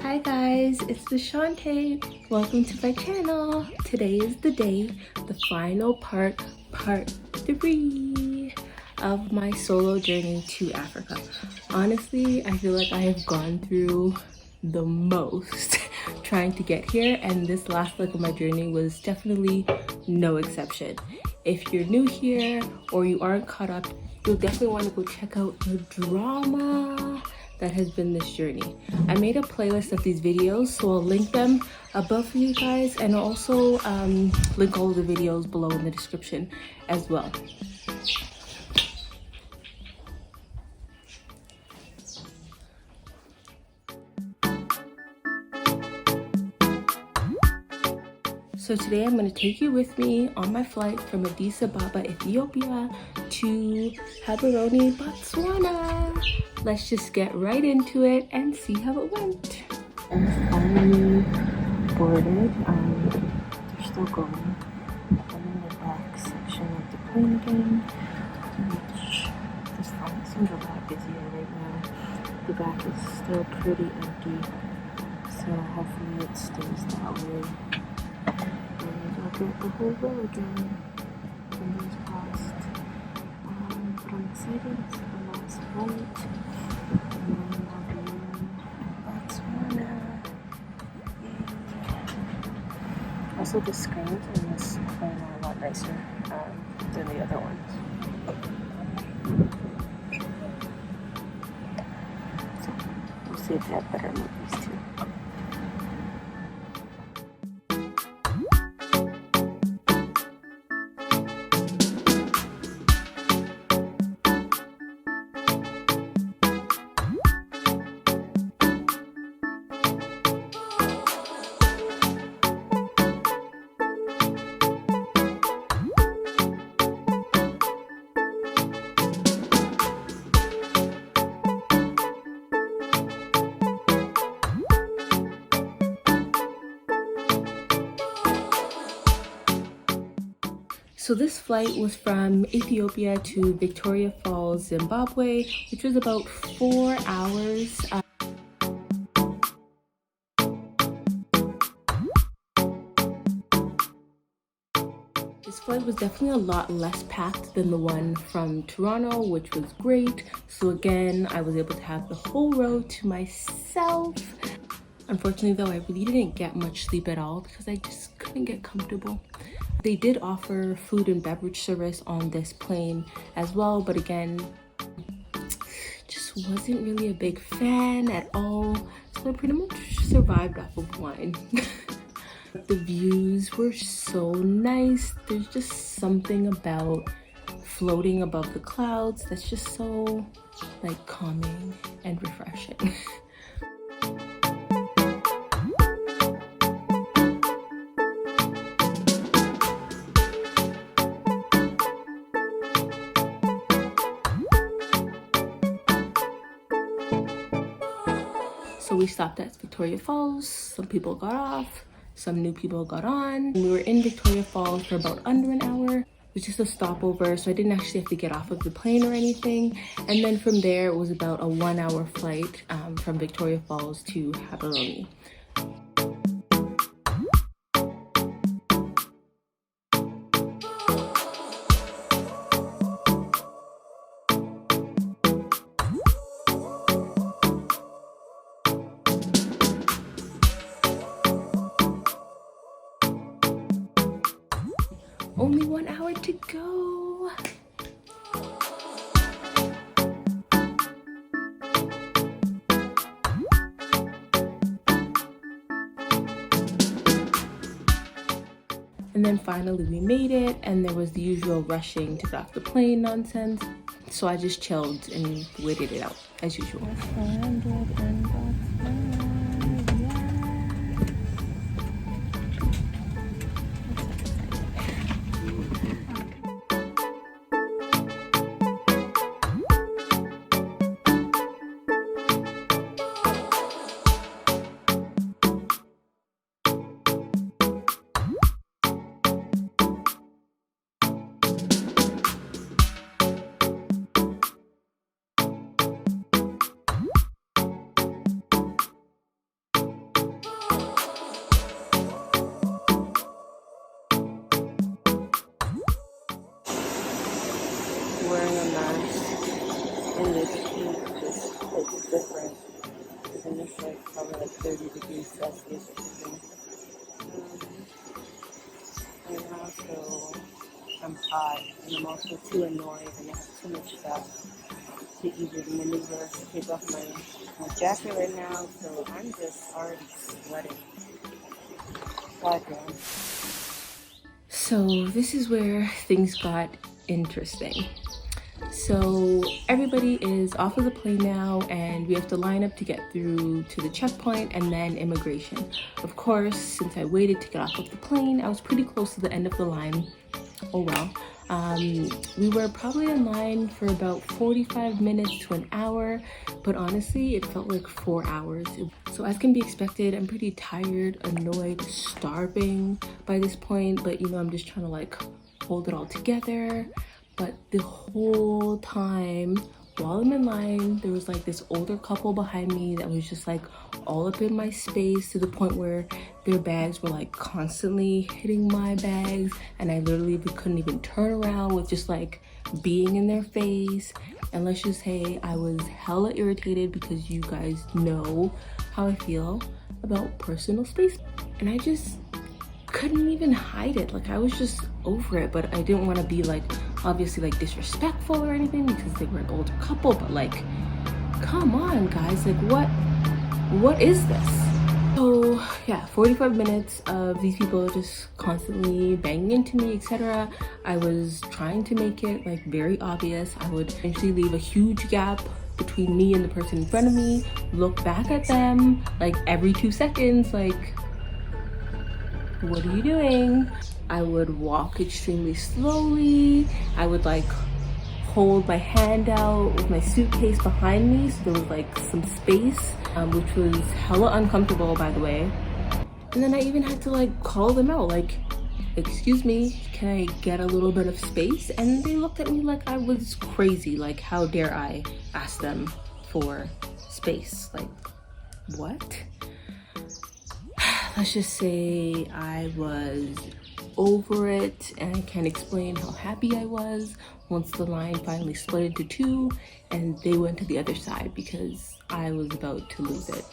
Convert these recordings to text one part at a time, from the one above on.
Hi guys, it's Chauntae. Welcome to my channel. Today is the day, the final part 3 of my solo journey to Africa. Honestly, I feel like I have gone through the most trying to get here, and this last leg of my journey was definitely no exception. If you're new here or you aren't caught up, you'll definitely want to go check out the drama that has been this journey. I made a playlist of these videos, so I'll link them above for you guys, and I'll also link all of the videos below in the description as well. So today I'm going to take you with me on my flight from Addis Ababa, Ethiopia to Gaborone, Botswana. Let's just get right into it and see how it went. I'm finally boarded. They're still going. I'm in the back section of the plane again, which this front seems a lot busier right now. The back is still pretty empty, so hopefully it stays that way. And I'll get the whole row again. Fingers crossed. But I'm excited. It's the last flight. And then I'll be in Botswana. Yay. Also, the screens in this plane are a lot nicer than the other ones. So we'll see if they have better movies too. So this flight was from Ethiopia to Victoria Falls, Zimbabwe, which was about 4 hours. This flight was definitely a lot less packed than the one from Toronto, which was great. So again, I was able to have the whole row to myself. Unfortunately though, I really didn't get much sleep at all because I just couldn't get comfortable. They did offer food and beverage service on this plane as well, but again, just wasn't really a big fan at all. So I pretty much survived off of wine. The views were so nice. There's just something about floating above the clouds that's just so like calming and refreshing. So we stopped at Victoria Falls. Some people got off, some new people got on. We were in Victoria Falls for about under an hour. It was just a stopover, so I didn't actually have to get off of the plane or anything. And then from there, it was about a 1-hour flight from Victoria Falls to Gaborone. Only 1 hour to go. And then finally we made it, and there was the usual rushing to get off the plane nonsense. So I just chilled and waited it out as usual. like probably like 30 degrees Celsius or something. Right now, so I'm hot and I'm also too annoyed and I have too much stuff to even maneuver to take off my jacket right now, so I'm just already sweating. Goddamn. So this is where things got interesting. So everybody is off of the plane now and we have to line up to get through to the checkpoint and then immigration. Of course, since I waited to get off of the plane, I was pretty close to the end of the line. Oh well. We were probably in line for about 45 minutes to an hour, but honestly, it felt like 4 hours. So as can be expected, I'm pretty tired, annoyed, starving by this point, but you know, I'm just trying to like hold it all together. But the whole time while I'm in line, there was like this older couple behind me that was just like all up in my space to the point where their bags were like constantly hitting my bags and I literally couldn't even turn around with just like being in their face. And let's just say I was hella irritated because you guys know how I feel about personal space. And I just couldn't even hide it. Like I was just over it, but I didn't want to be like obviously like disrespectful or anything because they were an older couple, but like come on guys, like what is this? So yeah, 45 minutes of these people just constantly banging into me, etc. I was trying to make it like very obvious. I would eventually leave a huge gap between me and the person in front of me, look back at them like every 2 seconds, like what are you doing? I would walk extremely slowly. I would like hold my hand out with my suitcase behind me so there was like some space, which was hella uncomfortable by the way. And then I even had to like call them out, like, excuse me, can I get a little bit of space? And they looked at me like I was crazy, like how dare I ask them for space? Like what? Let's just say I was over it, and I can't explain how happy I was once the line finally split into 2 and they went to the other side because I was about to lose it.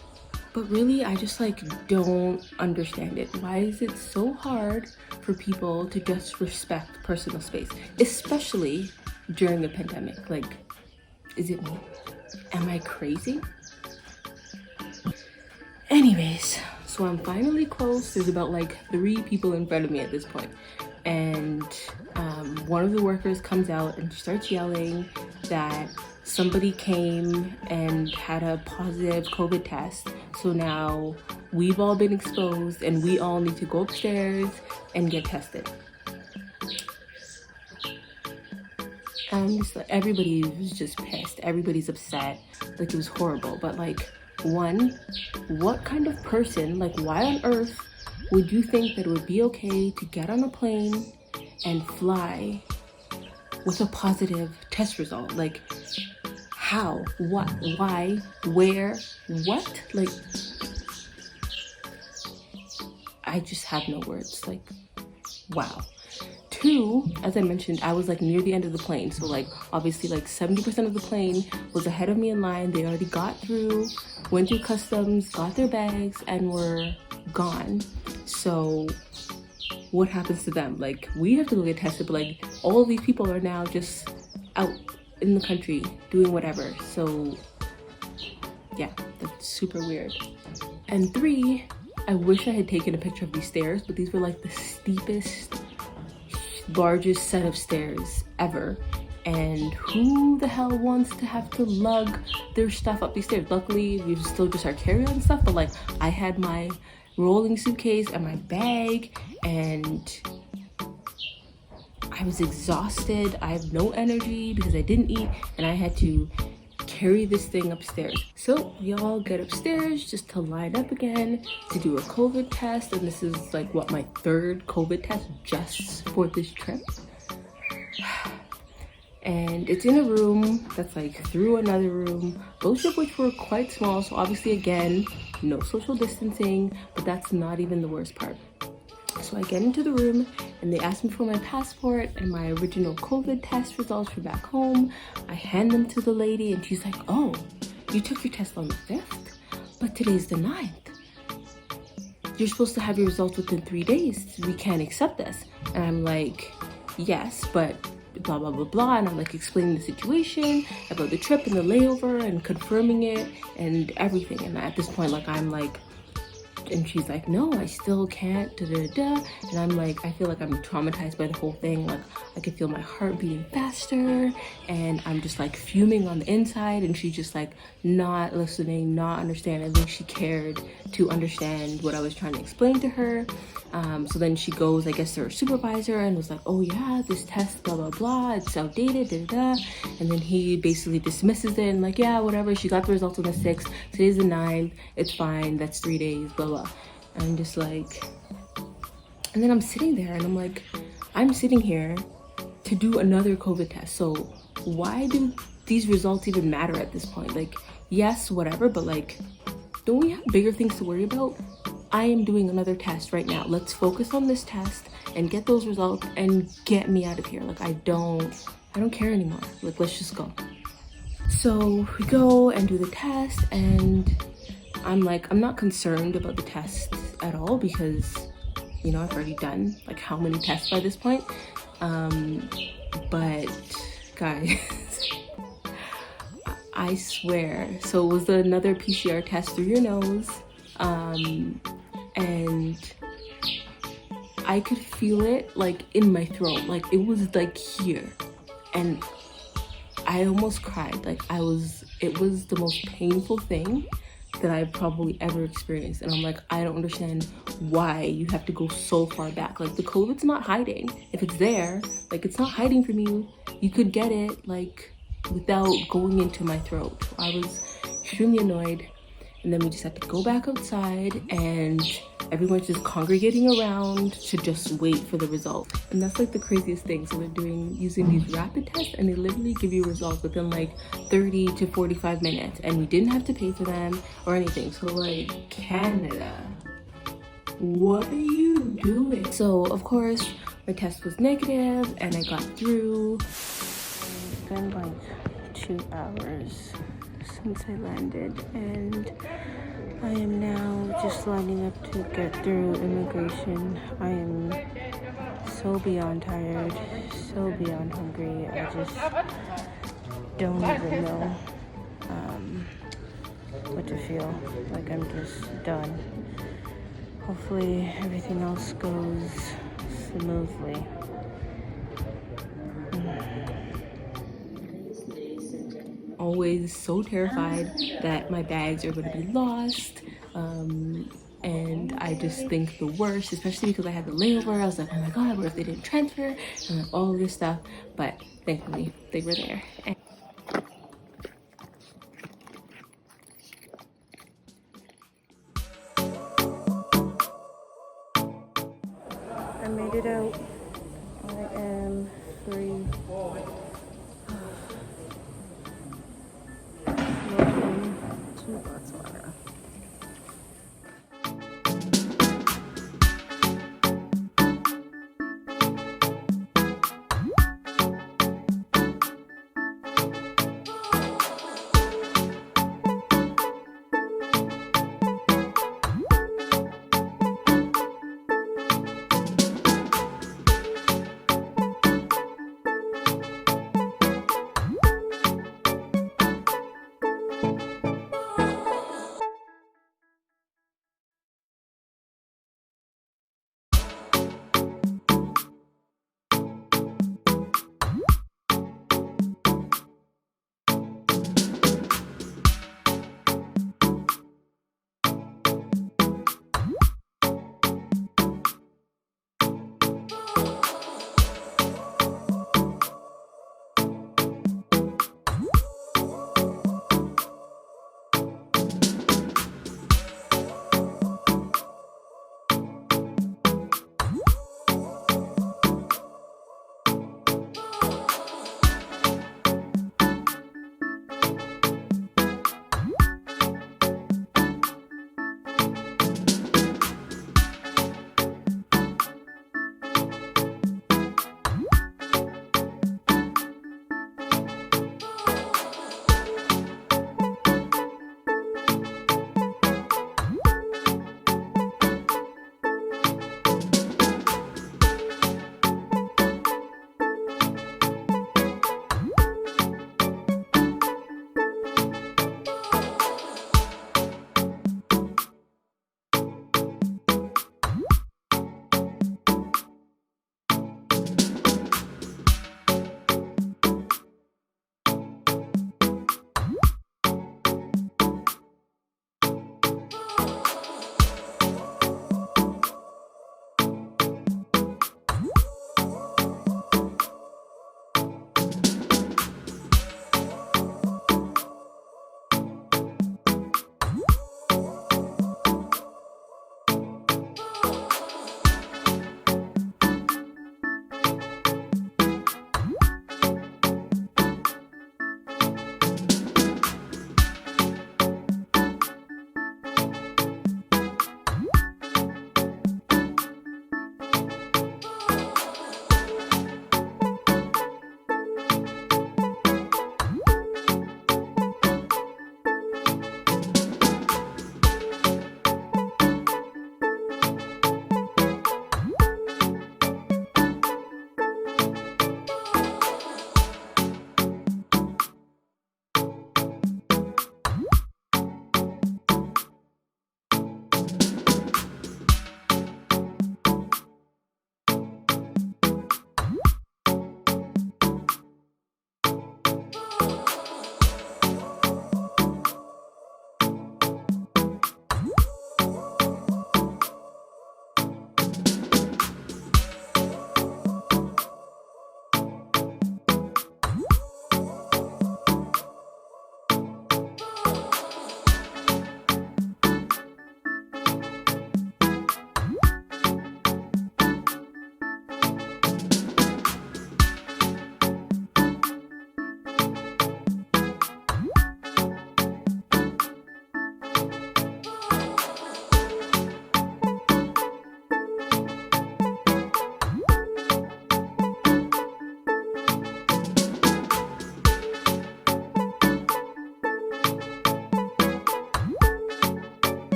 But really, I just like don't understand it. Why is it so hard for people to just respect personal space, especially during a pandemic? Like, is it me? Am I crazy? Anyways, so I'm finally close. There's about like 3 people in front of me at this point. And one of the workers comes out and starts yelling that somebody came and had a positive COVID test. So now we've all been exposed and we all need to go upstairs and get tested. And just like, everybody was just pissed. Everybody's upset. Like it was horrible. But like, one, what kind of person, like why on earth would you think that it would be okay to get on a plane and fly with a positive test result? Like how, what, why, where, what? Like I just have no words. Like wow. 2, as I mentioned, I was like near the end of the plane, so like obviously like 70% of the plane was ahead of me in line. They already got through, went through customs, got their bags, and were gone. So what happens to them? Like we have to go get tested, but like all of these people are now just out in the country doing whatever. So yeah, that's super weird. And 3, I wish I had taken a picture of these stairs, but these were like the steepest, largest set of stairs ever, and who the hell wants to have to lug their stuff up these stairs? Luckily we still just our carry-on stuff, but like I had my rolling suitcase and my bag and I was exhausted. I have no energy because I didn't eat and I had to carry this thing upstairs. So we all get upstairs just to line up again to do a COVID test, and this is like what, my 3rd COVID test just for this trip. And it's in a room that's like through another room, both of which were quite small, so obviously again no social distancing, but that's not even the worst part. So I get into the room and they ask me for my passport and my original COVID test results from back home. I hand them to the lady and she's like, oh, you took your test on the 5th, but today's the 9th. You're supposed to have your results within 3 days. We can't accept this. And I'm like, yes, but blah, blah, blah, blah. And I'm like explaining the situation about the trip and the layover and confirming it and everything. And at this point, like, I'm like, and she's like, no, I still can't, da da da. And I'm like, I feel like I'm traumatized by the whole thing. Like, I can feel my heart beating faster, and I'm just like fuming on the inside. And she's just like not listening, not understanding. I think she cared to understand what I was trying to explain to her. So then she goes, I guess, to her supervisor and was like, oh yeah, this test, blah, blah, blah, it's outdated, da, da, da. And then he basically dismisses it and like, yeah, whatever, she got the results on the 6th, today's the 9th, it's fine, that's 3 days, blah, blah. And I'm just like, and then I'm sitting there and I'm like, I'm sitting here to do another COVID test. So why do these results even matter at this point? Like, yes, whatever, but like, don't we have bigger things to worry about? I am doing another test right now. Let's focus on this test and get those results and get me out of here. Like, I don't care anymore. Like, let's just go. So we go and do the test, and I'm like, I'm not concerned about the test at all because, you know, I've already done like how many tests by this point. But guys, I swear. So it was another PCR test through your nose. And I could feel it like in my throat, like it was like here, and I almost cried. Like it was the most painful thing that I've probably ever experienced. And I'm like, I don't understand why you have to go so far back. Like, the COVID's not hiding. If it's there, like, it's not hiding from you. You could get it like without going into my throat. I was extremely annoyed. And then we just had to go back outside, and everyone's just congregating around to just wait for the result. And that's like the craziest thing. So they're using these rapid tests, and they literally give you results within like 30 to 45 minutes. And we didn't have to pay for them or anything. So like, Canada, what are you doing? So of course, my test was negative and I got through. It's been like 2 hours since I landed, and I am now just lining up to get through immigration. I am so beyond tired, so beyond hungry. I just don't even know what to feel. Like, I'm just done. Hopefully everything else goes smoothly. Always so terrified that my bags are going to be lost, and I just think the worst, especially because I had the layover. I was like, oh my god, what if they didn't transfer, and like all this stuff. But thankfully they were there. I made it out. I am free. Welcome to Botswana.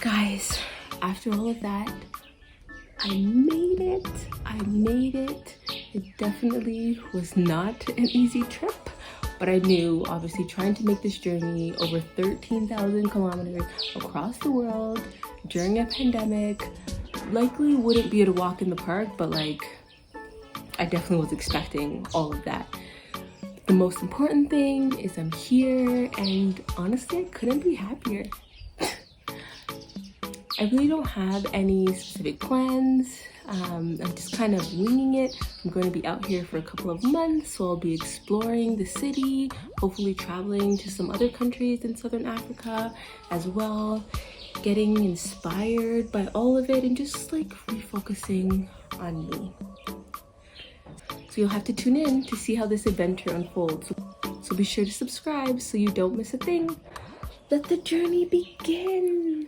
Guys, after all of that, I made it. I made it. It definitely was not an easy trip, but I knew, obviously, trying to make this journey over 13,000 kilometers across the world during a pandemic likely wouldn't be a walk in the park, but like, I definitely was expecting all of that. The most important thing is I'm here, and honestly, I couldn't be happier. I really don't have any specific plans. I'm just kind of winging it. I'm going to be out here for a couple of months, so I'll be exploring the city, hopefully traveling to some other countries in Southern Africa as well, getting inspired by all of it and just like refocusing on me. So you'll have to tune in to see how this adventure unfolds. So be sure to subscribe so you don't miss a thing. Let the journey begin.